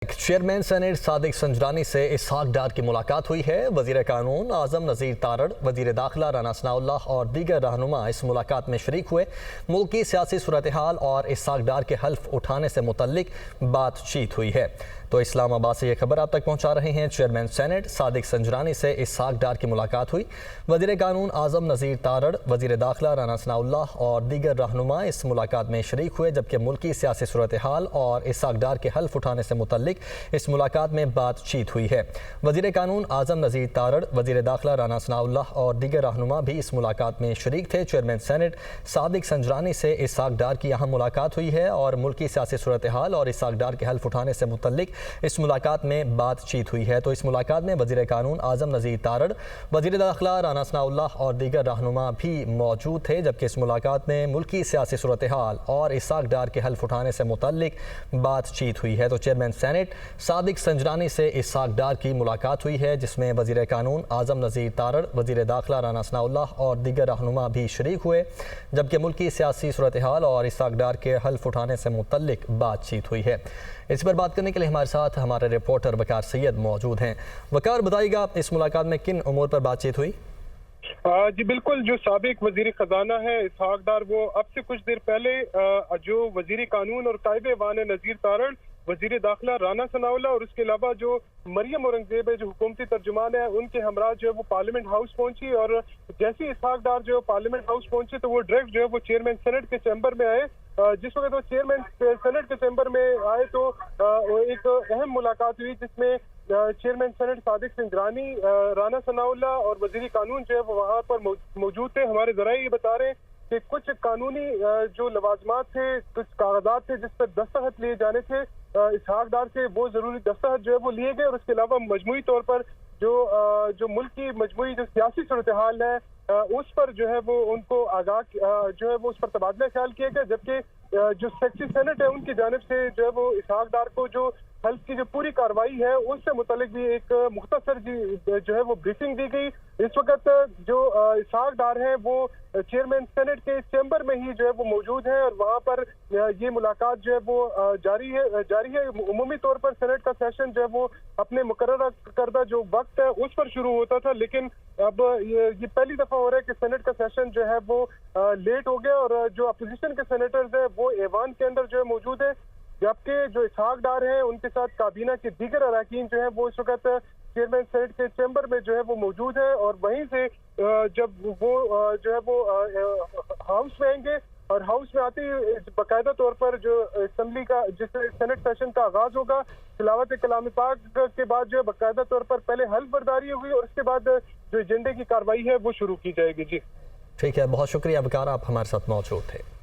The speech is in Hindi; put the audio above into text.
चेयरमैन सेनेट सादिक संजरानी से इसहाक डार की मुलाकात हुई है। वजीर कानून आजम नज़ीर तारड़, वजीर दाखिला राना सनाउल्लाह और दीगर रहनुमा इस मुलाकात में शरीक हुए। मुल्क की सियासी सूरत हाल और इसहाक डार के हल्फ उठाने से मुतल्लिक बातचीत हुई है। तो इस्लामाबाद से ये खबर आप तक पहुँचा रहे हैं। चेयरमैन सेनेट सादिक संजरानी से इसहाक डार की मुलाकात हुई। वजीर कानून आजम नज़ीर तारड़, वजीर दाखिला राना सनाउल्लाह और दीगर रहनुमा इस मुलाकात में शरीक हुए, जबकि मुल्क की सियासी सूरत हाल और इसहाक डार के हल्फ उठाने से मुतल्लिक इस मुलाकात में बातचीत हुई है। वजीर कानून आजम नज़ीर तारड़, वजीर दाखिला राना सनाउल्लाह और दीगर रहनुमा भी इस मुलाकात में शरीक थे। चेयरमैन सेनेट सादिक संजरानी से इसहाक डार की अहम मुलाकात हुई है और मुल्क की सियासी सूरत हाल और इसहाक डार के हल्फ उठाने से मुतल्लिक इस मुलाकात में बातचीत हुई है। तो इस मुलाकात में वजीर कानून आजम नज़ीर तारड़, वजीर दाखिला राना सनाउल्लाह और दीगर रहनुमा भी मौजूद थे, जबकि इस मुलाकात में मुल्क की सियासी सूरत हाल और इसहाक डार के हल्फ उठाने से मुतल्लिक बातचीत हुई है। तो चेयरमैन सेनेट सादिक संजरानी से इसहाक डार की मुलाकात हुई है, जिसमें वजीर कानून आजम नज़ीर तारड़, वजीर दाखिला राना सनाउल्लाह और दीगर रहनुमा भी शरीक हुए, जबकि मुल्क की सियासी सूरत हाल और इसहाक डार के हल्फ उठाने से मुतल्लिक बातचीत हुई है। इस पर बात करने के लिए हमारे साथ हमारे रिपोर्टर वकार सैयद मौजूद हैं। वकार, बताइएगा इस मुलाकात में किन उमूर पर बातचीत हुई? जी बिल्कुल, जो साबिक वजीर खजाना है इसहाक डार, वो अब से कुछ देर पहले जो वजीर कानून और कायदे ऐवान है नज़ीर तारड़, वजीर दाखिला राना सनाउल्लाह और उसके अलावा जो मरियम औरंगजेब है जो हुकूमती तर्जुमान है, उनके हमरा जो है वो पार्लियामेंट हाउस पहुंची। और जैसे ही इसहाक डार जो पार्लियामेंट हाउस पहुंचे तो वो डायरेक्ट जो है वो चेयरमैन सेनेट के चैम्बर में आए। जिस वक्त वो चेयरमैन सेनेट के चैम्बर में आए तो एक अहम मुलाकात हुई, जिसमें चेयरमैन सेनेट सादिक संजरानी, राना सनाउल्लाह और वजीर कानून जो है वो वहाँ पर मौजूद थे। हमारे जराये ये बता रहे हैं कि कुछ कानूनी जो लवाजमात थे, कुछ कागजात थे जिस पर दस्तखत लिए जाने थे इसहाक डार से, वो जरूरी दस्तखत जो है वो लिए गए। और उसके अलावा मजमूई तौर पर जो मुल्क की मजमूई जो सियासी सूरत हाल है उस पर जो है वो उनको आगाह जो है वो उस पर तबादला ख्याल किया गया, जबकि जो सेक्रेटरी सेनेट है उनकी जानिब से जो है वो इसहाक डार को जो हेल्थ की जो पूरी कार्रवाई है उससे मुतालिक भी एक मुख्तसर जो है वो ब्रीफिंग दी गई। इस वक्त जो इसहाक डार है वो चेयरमैन सेनेट के चैम्बर में ही जो है वो मौजूद है और वहाँ पर ये मुलाकात जो है वो जारी है। उमूमी तौर पर सेनेट का सेशन जो है वो अपने मुकर्रर करदा जो वक्त है उस पर शुरू होता था, लेकिन अब ये पहली दफा हो रहा है कि सेनेट का सेशन जो है वो लेट हो गया और जो अपोजिशन के सेनेटर्स है वो ऐवान के अंदर जो है मौजूद है, जबकि जो इसहाक डार है उनके साथ काबीना के दीगर अरकान जो है वो इस वक्त चेयरमैन सेनेट के चैम्बर में जो है वो मौजूद है। और वहीं से जब वो जो है वो हाउस में आएंगे और हाउस में आते ही बाकायदा तौर पर जो असेंबली का जिससे सेनेट सेशन का आगाज होगा, तिलावत कलाम पाक के बाद जो है बाकायदा तौर पर पहले हल्फ बर्दारी हुई और उसके बाद जो एजेंडे की कार्रवाई है वो शुरू की जाएगी। जी ठीक है, बहुत शुक्रिया वकार, आप हमारे साथ मौजूद थे।